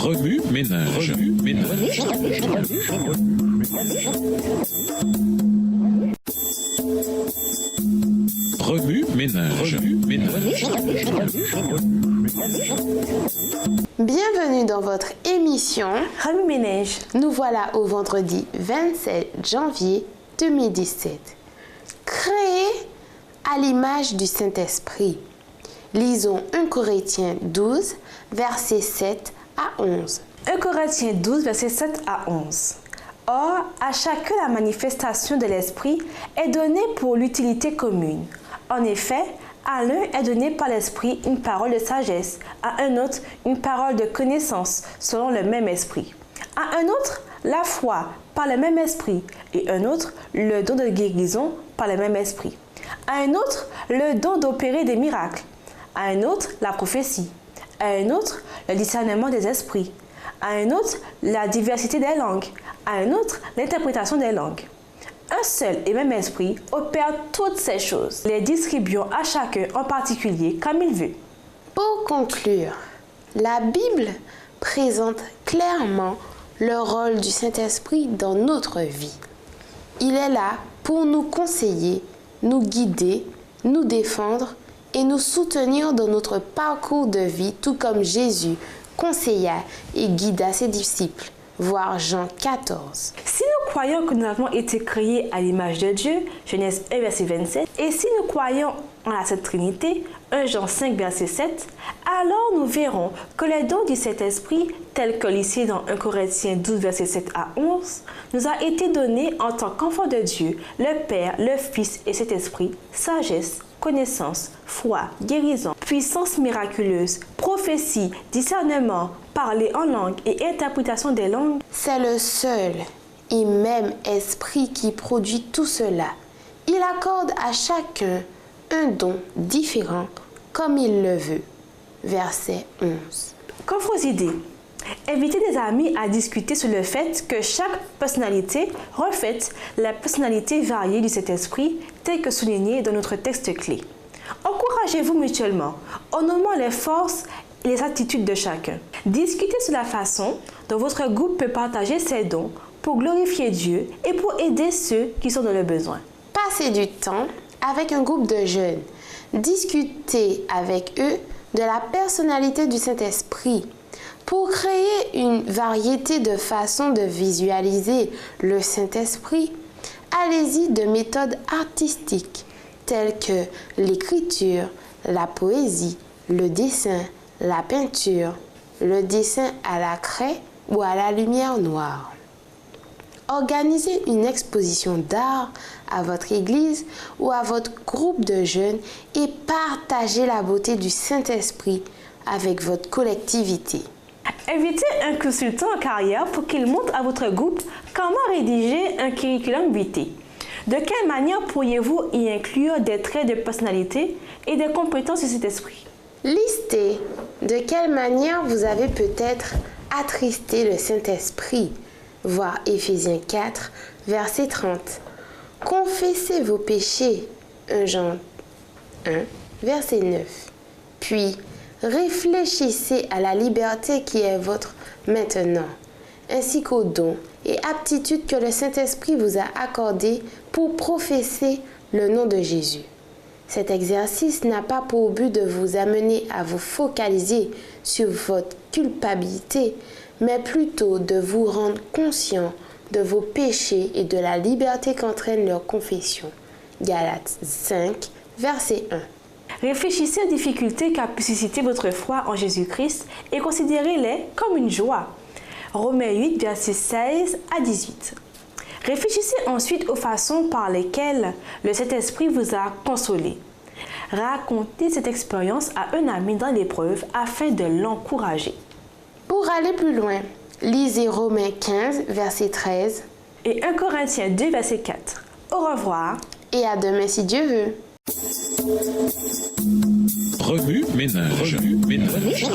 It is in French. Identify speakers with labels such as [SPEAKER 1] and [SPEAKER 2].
[SPEAKER 1] Remue ménage. Remue ménage.
[SPEAKER 2] Bienvenue dans votre émission
[SPEAKER 3] Remue ménage.
[SPEAKER 2] Nous voilà au vendredi 27 janvier 2017. Créé à l'image du Saint-Esprit. Lisons 1 Corinthiens 12, versets 7 à 11.
[SPEAKER 3] 1 Corinthiens 12, versets 7 à 11. Or, à chacun la manifestation de l'Esprit est donnée pour l'utilité commune. En effet, à l'un est donnée par l'Esprit une parole de sagesse, à un autre une parole de connaissance selon le même Esprit. À un autre, la foi par le même Esprit, et un autre, le don de guérison par le même Esprit. À un autre, le don d'opérer des miracles. À un autre, la prophétie. À un autre, le discernement des esprits. À un autre, la diversité des langues. À un autre, l'interprétation des langues. Un seul et même esprit opère toutes ces choses, les distribuant à chacun en particulier comme il veut.
[SPEAKER 2] Pour conclure, la Bible présente clairement le rôle du Saint-Esprit dans notre vie. Il est là pour nous conseiller, nous guider, nous défendre et nous soutenir dans notre parcours de vie, tout comme Jésus conseilla et guida ses disciples. Voir Jean 14.
[SPEAKER 3] Si nous croyons que nous avons été créés à l'image de Dieu, Genèse 1, verset 27, et si nous croyons en la Sainte Trinité, 1 Jean 5, verset 7, alors nous verrons que les dons du Saint-Esprit, tels que listés dans 1 Corinthiens 12, verset 7 à 11, nous a été donnés en tant qu'enfants de Dieu, le Père, le Fils et Saint-Esprit, sagesse, connaissance, foi, guérison, puissance miraculeuse, prophétie, discernement, parler en langue et interprétation des langues.
[SPEAKER 2] C'est le seul et même esprit qui produit tout cela. Il accorde à chacun un don différent comme il le veut. Verset 11.
[SPEAKER 3] Comme vos idées, invitez des amis à discuter sur le fait que chaque personnalité reflète la personnalité variée du Saint-Esprit, tel que souligné dans notre texte clé. Encouragez-vous mutuellement en nommant les forces et les attitudes de chacun. Discutez sur la façon dont votre groupe peut partager ses dons pour glorifier Dieu et pour aider ceux qui sont dans le besoin.
[SPEAKER 2] Passez du temps avec un groupe de jeunes. Discutez avec eux de la personnalité du Saint-Esprit. Pour créer une variété de façons de visualiser le Saint-Esprit, allez-y de méthodes artistiques telles que l'écriture, la poésie, le dessin, la peinture, le dessin à la craie ou à la lumière noire. Organisez une exposition d'art à votre église ou à votre groupe de jeunes et partagez la beauté du Saint-Esprit avec votre collectivité.
[SPEAKER 3] Invitez un consultant en carrière pour qu'il montre à votre groupe comment rédiger un curriculum vitae. De quelle manière pourriez-vous y inclure des traits de personnalité et des compétences de cet esprit?
[SPEAKER 2] Listez de quelle manière vous avez peut-être attristé le Saint-Esprit. Voir Éphésiens 4, verset 30. Confessez vos péchés. 1 Jean 1, verset 9. Puis, réfléchissez à la liberté qui est votre maintenant, ainsi qu'aux dons et aptitudes que le Saint-Esprit vous a accordés pour professer le nom de Jésus. Cet exercice n'a pas pour but de vous amener à vous focaliser sur votre culpabilité, mais plutôt de vous rendre conscient de vos péchés et de la liberté qu'entraîne leur confession. Galates 5, verset 1.
[SPEAKER 3] Réfléchissez aux difficultés qu'a pu susciter votre foi en Jésus-Christ et considérez-les comme une joie. Romains 8, versets 16 à 18. Réfléchissez ensuite aux façons par lesquelles le Saint-Esprit vous a consolé. Racontez cette expérience à un ami dans l'épreuve afin de l'encourager.
[SPEAKER 2] Pour aller plus loin, lisez Romains 15, verset 13
[SPEAKER 3] et 1 Corinthiens 2, verset 4. Au revoir
[SPEAKER 2] et à demain si Dieu veut.
[SPEAKER 1] Remue ménage. Remue ménage.